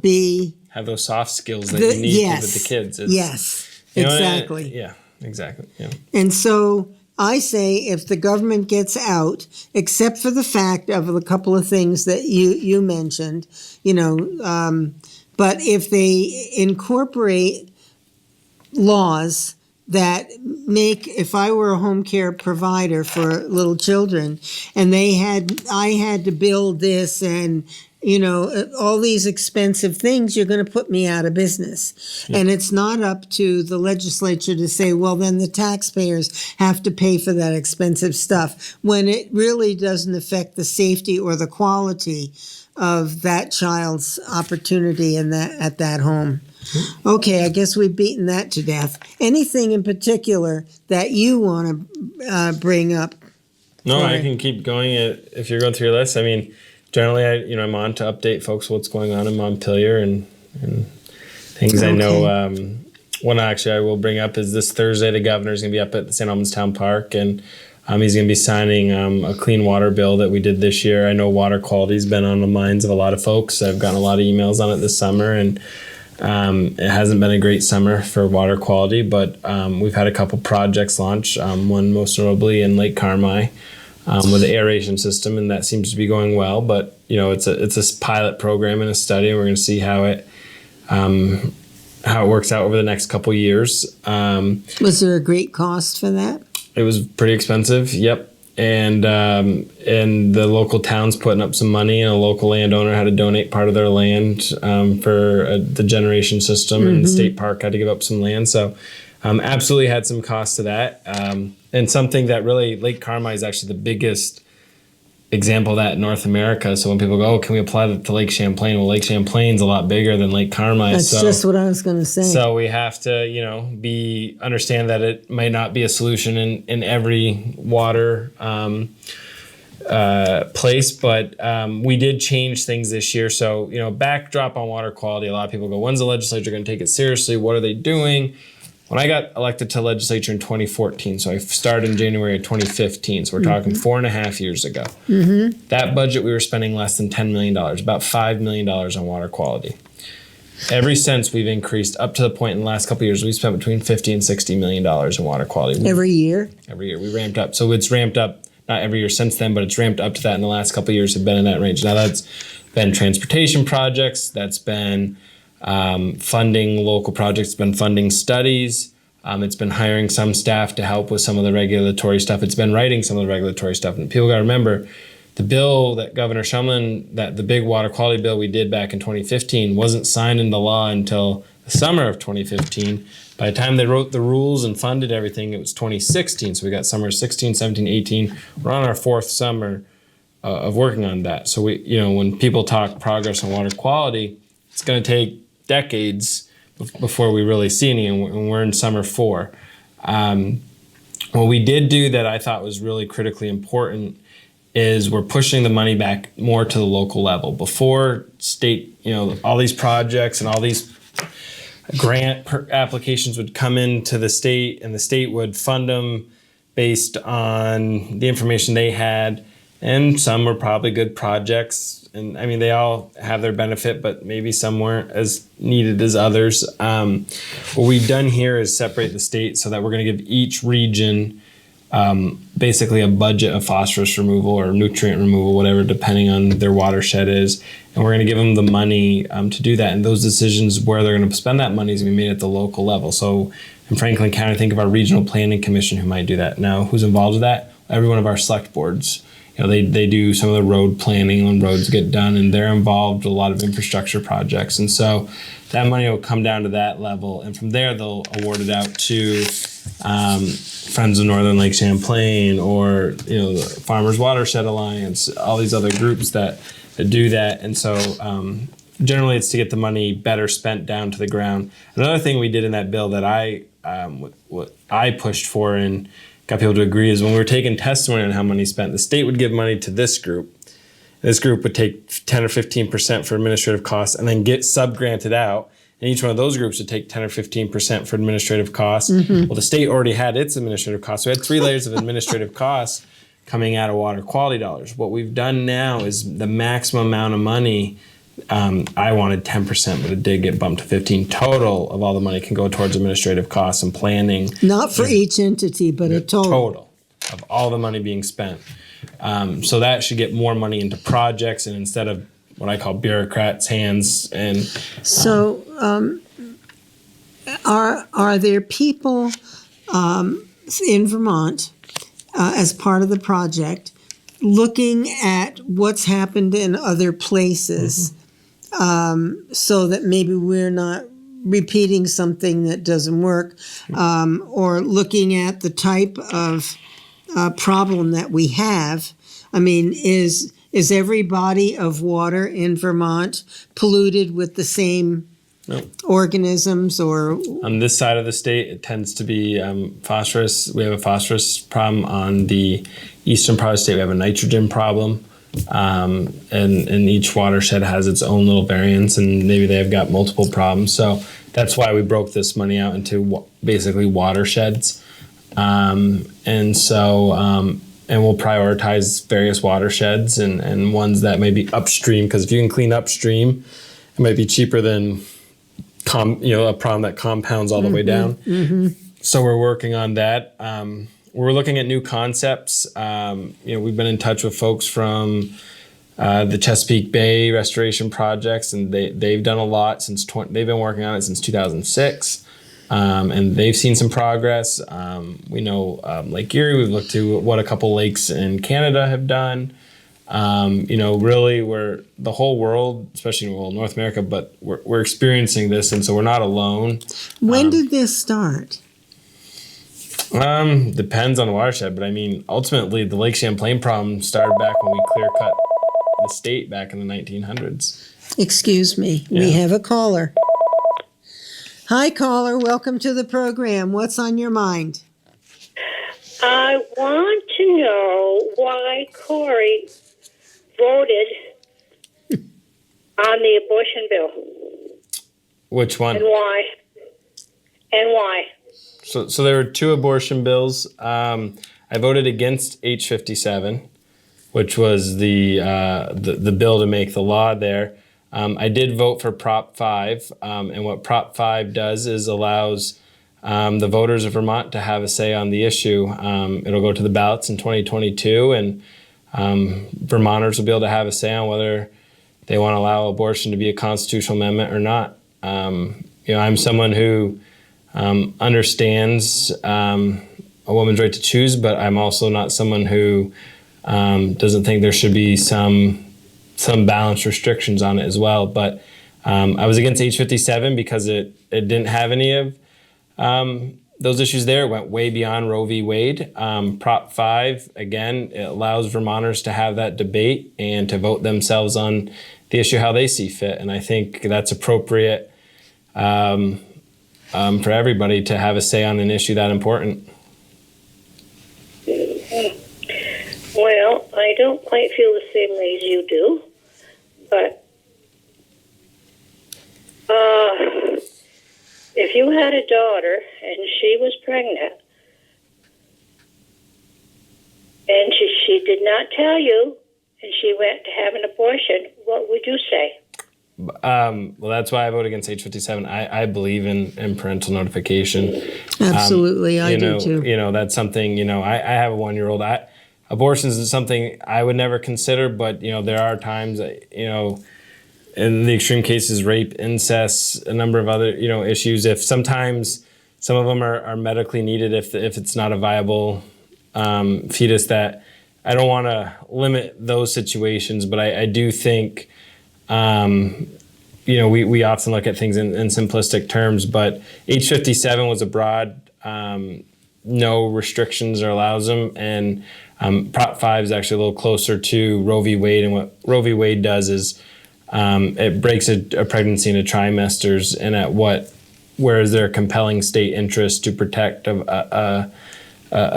have those soft skills that you need with the kids. Yes. Exactly. Exactly. Yeah. And so I say if the government gets out, except for the fact of a couple of things that you mentioned, but if they incorporate laws that if I were a home care provider for little children and I had to build this and all these expensive things, you're going to put me out of business. Yeah. And it's not up to the legislature to say, well, then the taxpayers have to pay for that expensive stuff, when it really doesn't affect the safety or the quality of that child's opportunity at that home. Okay, I guess we've beaten that to death. Anything in particular that you want to bring up? No, I can keep going if you're going through your list. I mean, generally, I'm on to update folks what's going on in Montpelier and things. Okay. I know one actually I will bring up is this Thursday, the governor's going to be up at the St. Albans Town Park, and he's going to be signing a clean water bill that we did this year. I know water quality has been on the minds of a lot of folks. I've gotten a lot of emails on it this summer, and it hasn't been a great summer for water quality, but we've had a couple projects launch, one most notably in Lake Carmi, with the aeration system, and that seems to be going well. But it's a pilot program and a study, and we're going to see how it works out over the next couple years. Was there a great cost for that? It was pretty expensive. Yep. And the local town's putting up some money, and a local landowner had to donate part of their land for the generation system, and the state park had to give up some land. So absolutely had some cost to that. And something that really, Lake Carmi is actually the biggest example of that in North America. So when people go, can we apply that to Lake Champlain? Well, Lake Champlain's a lot bigger than Lake Carmi. That's just what I was going to say. So we have to, understand that it might not be a solution in every water place, but we did change things this year. So, backdrop on water quality, a lot of people go, when's the legislature going to take it seriously? What are they doing? When I got elected to legislature in 2014, so I started in January of 2015, so we're talking 4.5 years ago. That budget, we were spending less than $10 million, about $5 million on water quality. Ever since, we've increased up to the point in the last couple of years, we've spent between $50 and $60 million in water quality. Every year? Every year. We ramped up. So it's ramped up, not every year since then, but it's ramped up to that in the last couple of years, have been in that range. Now that's been transportation projects, that's been funding local projects, it's been funding studies, it's been hiring some staff to help with some of the regulatory stuff, it's been writing some of the regulatory stuff. And people got to remember, the bill that Governor Shumlin, the big water quality bill we did back in 2015, wasn't signed into law until the summer of 2015. By the time they wrote the rules and funded everything, it was 2016. So we got summer 16, 17, 18. We're on our fourth summer of working on that. So when people talk progress on water quality, it's going to take decades before we really see any, and we're in summer 4. What we did do that I thought was really critically important is we're pushing the money back more to the local level. Before state, all these projects and all these grant applications would come into the state, and the state would fund them based on the information they had, and some were probably good projects. And I mean, they all have their benefit, but maybe some weren't as needed as others. What we've done here is separate the state so that we're going to give each region basically a budget of phosphorus removal or nutrient removal, whatever, depending on their watershed is. And we're going to give them the money to do that. And those decisions where they're going to spend that money is going to be made at the local level. So in Franklin County, think of our regional planning commission who might do that. Now, who's involved with that? Every one of our select boards. They do some of the road planning when roads get done, and they're involved with a lot of infrastructure projects. And so that money will come down to that level. And from there, they'll award it out to Friends of Northern Lake Champlain or, the Farmers Watershed Alliance, all these other groups that do that. And so generally it's to get the money better spent down to the ground. Another thing we did in that bill that what I pushed for and got people to agree is when we were taking testimony on how money spent, the state would give money to this group. This group would take 10 or 15% for administrative costs and then get sub-granted out. And each one of those groups would take 10 or 15% for administrative costs. Mm-hmm. Well, the state already had its administrative costs. So we had 3 layers of administrative costs coming out of water quality dollars. What we've done now is the maximum amount of money. I wanted 10%, but it did get bumped to 15. Total of all the money can go towards administrative costs and planning. Not for each entity, but a total. Total of all the money being spent. So that should get more money into projects and instead of what I call bureaucrats' hands. And so, are there people in Vermont as part of the project looking at what's happened in other places? So that maybe we're not repeating something that doesn't work, or looking at the type of problem that we have. I mean, is every body of water in Vermont polluted with the same organisms? Or on this side of the state, it tends to be phosphorus. We have a phosphorus problem. On the eastern part of the state, we have a nitrogen problem. And each watershed has its own little variants, and maybe they've got multiple problems. So that's why we broke this money out into basically watersheds. And we'll prioritize various watersheds and ones that may be upstream, because if you can clean upstream, it might be cheaper than a problem that compounds all the way down. Mm-hmm. So we're working on that. We're looking at new concepts. We've been in touch with folks from the Chesapeake Bay restoration projects, and they've done a lot since they've been working on it since 2006, and they've seen some progress. We know Lake Erie. We've looked to what a couple lakes in Canada have done. Really, we're the whole world, especially North America, but we're experiencing this, and so we're not alone. When did this start? Depends on the watershed, but I mean, ultimately, the Lake Champlain problem started back when we clear-cut the state back in the 1900s. Excuse me, we have a caller. Hi, caller. Welcome to the program. What's on your mind? I want to know why Corey voted on the abortion bill. Which one? And why? So there were 2 abortion bills. I voted against H57, which was the bill to make the law there. I did vote for Prop 5, and what Prop 5 does is allows the voters of Vermont to have a say on the issue. It'll go to the ballots in 2022, and Vermonters will be able to have a say on whether they want to allow abortion to be a constitutional amendment or not. I'm someone who understands a woman's right to choose, but I'm also not someone who doesn't think there should be some balanced restrictions on it as well. But I was against H57 because it didn't have any of those issues there. It went way beyond Roe v. Wade. Prop 5, again, it allows Vermonters to have that debate and to vote themselves on the issue how they see fit. And I think that's appropriate for everybody to have a say on an issue that important. Well, I don't quite feel the same way as you do, but if you had a daughter and she was pregnant and she did not tell you and she went to have an abortion, what would you say? Well, that's why I voted against H57. I believe in parental notification. Absolutely, I do too. That's something, I have a 1-year-old. Abortion is something I would never consider, but, there are times, in the extreme cases, rape, incest, a number of other, issues. If sometimes some of them are medically needed, if it's not a viable fetus, that I don't want to limit those situations, but I do think, we often look at things in simplistic terms, but H57 was a broad, no restrictions or allows them, and Prop 5 is actually a little closer to Roe v. Wade, and what Roe v. Wade does is it breaks a pregnancy into trimesters, and where is there a compelling state interest to protect a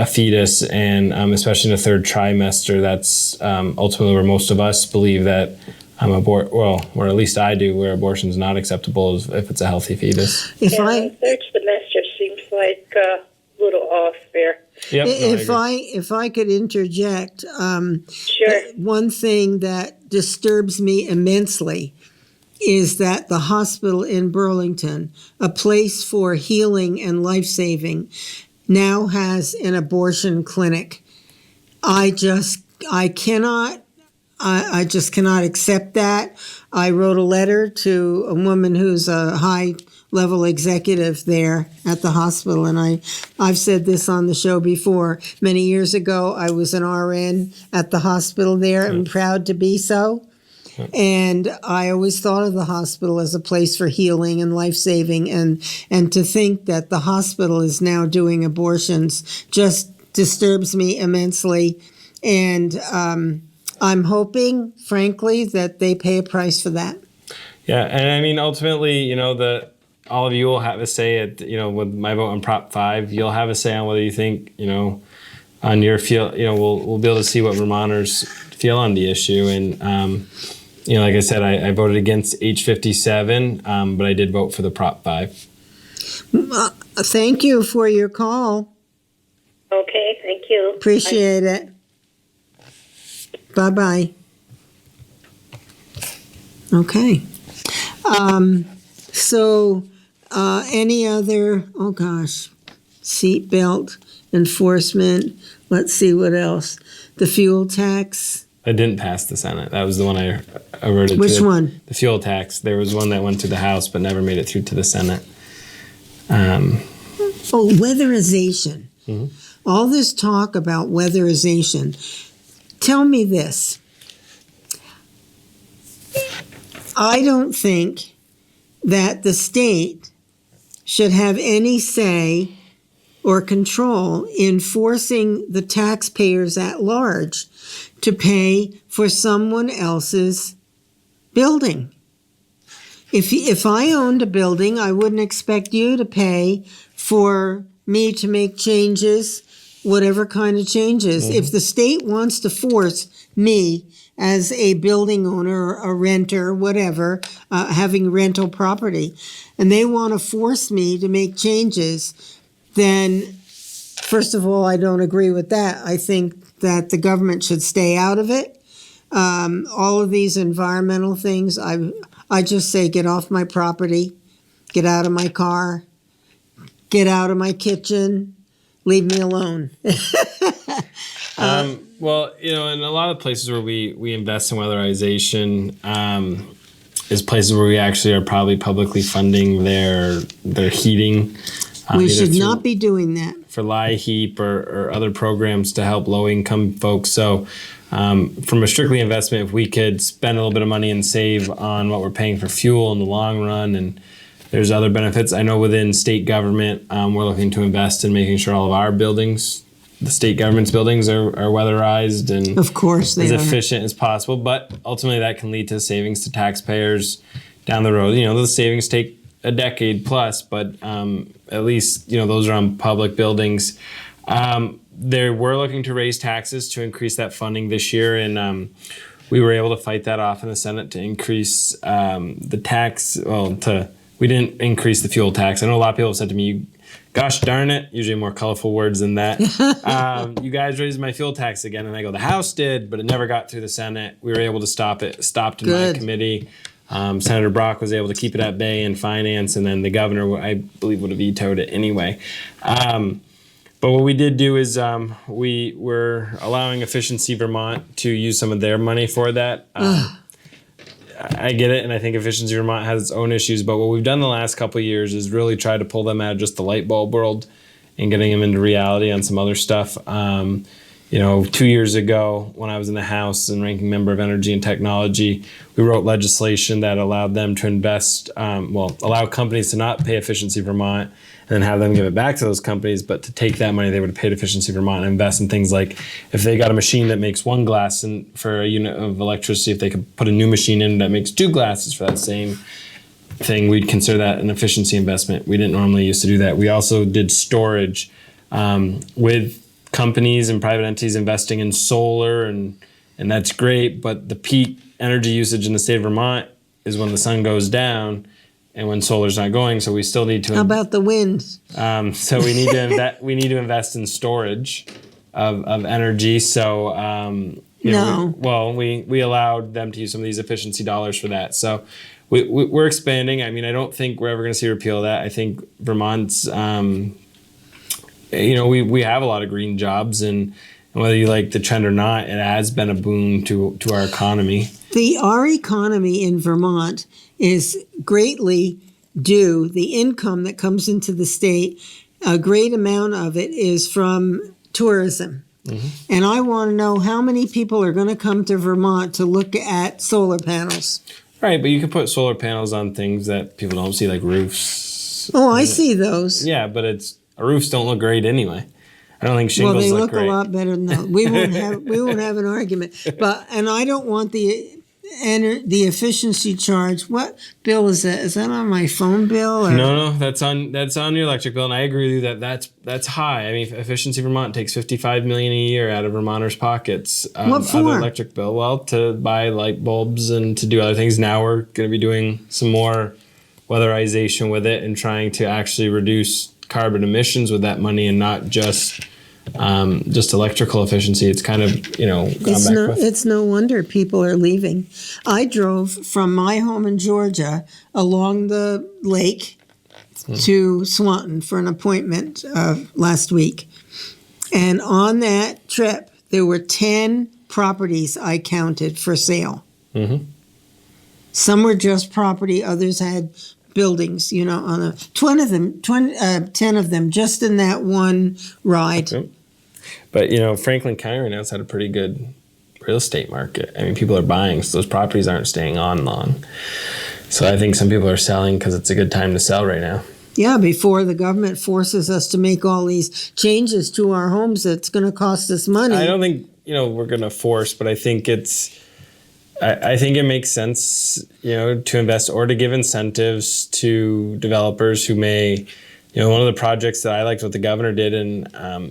fetus, and especially in the third trimester, that's ultimately where most of us believe that or at least I do, where abortion is not acceptable if it's a healthy fetus. Third trimester seems like a little off there. Yep, if I could interject, Sure. one thing that disturbs me immensely is that the hospital in Burlington, a place for healing and life-saving, now has an abortion clinic. I just cannot accept that. I wrote a letter to a woman who's a high-level executive there at the hospital, and I've said this on the show before. Many years ago, I was an RN at the hospital there, and proud to be so. And I always thought of the hospital as a place for healing and life-saving, and to think that the hospital is now doing abortions just disturbs me immensely. And I'm hoping, frankly, that they pay a price for that. Yeah, and I mean, ultimately, all of you will have a say at, with my vote on Prop 5, you'll have a say on whether you think, on your feel, we'll be able to see what Vermonters feel on the issue. And, like I said, I voted against H57, but I did vote for the Prop 5. Thank you for your call. Okay, thank you. Appreciate it. Bye-bye. Okay. Any other, seatbelt enforcement. Let's see what else. The fuel tax. It didn't pass the Senate. That was the one I averted to. Which one? The fuel tax. There was one that went to the House but never made it through to the Senate. Weatherization. Mm-hmm. All this talk about weatherization. Tell me this. I don't think that the state should have any say or control in forcing the taxpayers at large to pay for someone else's building. If I owned a building, I wouldn't expect you to pay for me to make changes, whatever kind of changes. Mm-hmm. If the state wants to force me as a building owner or a renter, whatever, having rental property, and they want to force me to make changes, then first of all, I don't agree with that. I think that the government should stay out of it. All of these environmental things, I just say, get off my property, get out of my car, get out of my kitchen, leave me alone. Well, in a lot of places where we invest in weatherization is places where we actually are probably publicly funding their heating. We should not be doing that. For LIHEAP or other programs to help low-income folks. So from a strictly investment, if we could spend a little bit of money and save on what we're paying for fuel in the long run, and there's other benefits. I know within state government, we're looking to invest in making sure all of our buildings, the state government's buildings, are weatherized and of course they as are. Efficient as possible. But ultimately, that can lead to savings to taxpayers down the road. Those savings take a decade plus, but at least those are on public buildings. They were looking to raise taxes to increase that funding this year, and we were able to fight that off in the Senate to increase the tax. We didn't increase the fuel tax. I know a lot of people have said to me, gosh darn it, usually more colorful words than that. You guys raised my fuel tax again. And I go, the House did, but it never got through the Senate. We were able to stop it. Stopped in my committee. Senator Brock was able to keep it at bay in finance, and then the governor, I believe, would have vetoed it anyway. But what we did do is we were allowing Efficiency Vermont to use some of their money for that. I get it, and I think Efficiency Vermont has its own issues, but what we've done the last couple of years is really try to pull them out of just the light bulb world and getting them into reality on some other stuff. 2 years ago, when I was in the House and ranking member of Energy and Technology, we wrote legislation that allowed them to invest, allow companies to not pay Efficiency Vermont and then have them give it back to those companies, but to take that money they would have paid Efficiency Vermont and invest in things like if they got a machine that makes one glass for a unit of electricity, if they could put a new machine in that makes two glasses for that same thing, we'd consider that an efficiency investment. We didn't normally used to do that. We also did storage with companies and private entities investing in solar, and that's great, but the peak energy usage in the state of Vermont is when the sun goes down and when solar's not going, so we still need to... How about the wind? So we need to invest in storage of energy. So we allowed them to use some of these efficiency dollars for that. So we're expanding. I mean, I don't think we're ever going to see a repeal of that. I think Vermont's, we have a lot of green jobs, and whether you like the trend or not, it has been a boon to our economy. Our economy in Vermont is greatly due, the income that comes into the state, a great amount of it is from tourism. Mm-hmm. And I want to know how many people are going to come to Vermont to look at solar panels. Right, but you can put solar panels on things that people don't see, like roofs. Oh, I see those. Yeah, but roofs don't look great anyway. I don't think shingles they look great. A lot better than those. We won't have an argument. And I don't want the efficiency charge. What bill is that? Is that on my phone bill? Or? No, that's on your electric bill, and I agree with you that's high. I mean, Efficiency Vermont takes $55 million a year out of Vermonters' pockets. What for? Of the electric bill. Well, to buy light bulbs and to do other things. Now we're going to be doing some more weatherization with it and trying to actually reduce carbon emissions with that money, and not just electrical efficiency. It's kind of, it's no wonder people are leaving. I drove from my home in Georgia along the lake to Swanton for an appointment last week. And on that trip, there were 10 properties I counted for sale. Mm-hmm. Some were just property, others had buildings, on 10 of them just in that one ride. Okay. But, Franklin County right now has had a pretty good real estate market. I mean, people are buying, so those properties aren't staying on long. So I think some people are selling because it's a good time to sell right now. Yeah, before the government forces us to make all these changes to our homes that's going to cost us money. I don't think, we're going to force, but I think I think it makes sense, to invest or to give incentives to developers who may, one of the projects that I liked what the governor did and,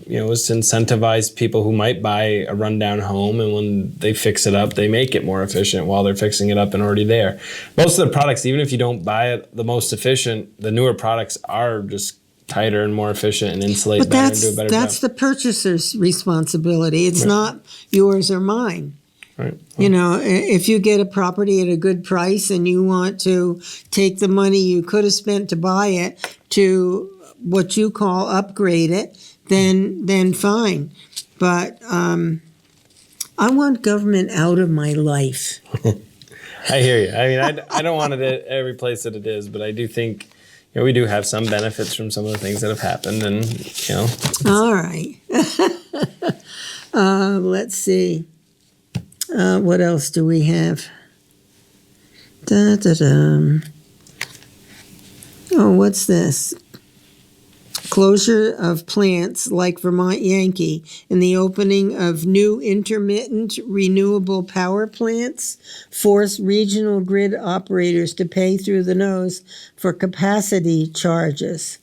was to incentivize people who might buy a rundown home, and when they fix it up, they make it more efficient while they're fixing it up and already there. Most of the products, even if you don't buy it the most efficient, the newer products are just tighter and more efficient and insulate better and do a better job. That's the purchaser's responsibility. It's not yours or mine. Right. If you get a property at a good price and you want to take the money you could have spent to buy it to what you call upgrade it, then fine. But I want government out of my life. I hear you. I mean, I don't want it at every place that it is, but I do think we do have some benefits from some of the things that have happened, and All right. Let's see. What else do we have? Oh, what's this? Closure of plants like Vermont Yankee and the opening of new intermittent renewable power plants force regional grid operators to pay through the nose for capacity charges.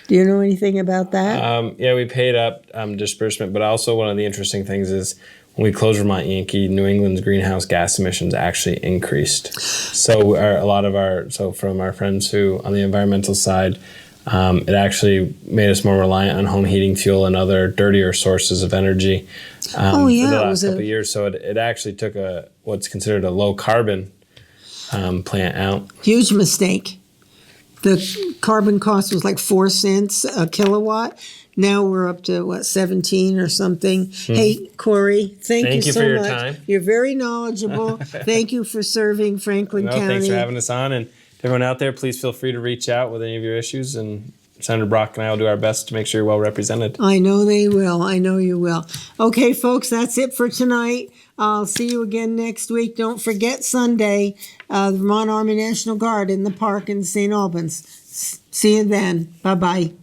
Do you know anything about that? Yeah, we paid up disbursement, but also one of the interesting things is when we closed Vermont Yankee, New England's greenhouse gas emissions actually increased. So from our friends who, on the environmental side, it actually made us more reliant on home heating fuel and other dirtier sources of energy for the last couple of years. So it actually took what's considered a low carbon plant out. Huge mistake. The carbon cost was like 4 cents a kilowatt. Now we're up to what, 17 or something. Hey, Corey, thank you you so for your much. time. You're very knowledgeable. Thank you for serving Franklin County. Thanks for having us on. And to everyone out there, please feel free to reach out with any of your issues. And Senator Brock and I will do our best to make sure you're well represented. I know they will. I know you will. Okay, folks, that's it for tonight. I'll see you again next week. Don't forget Sunday, the Vermont Army National Guard in the park in St. Albans. See you then. Bye-bye.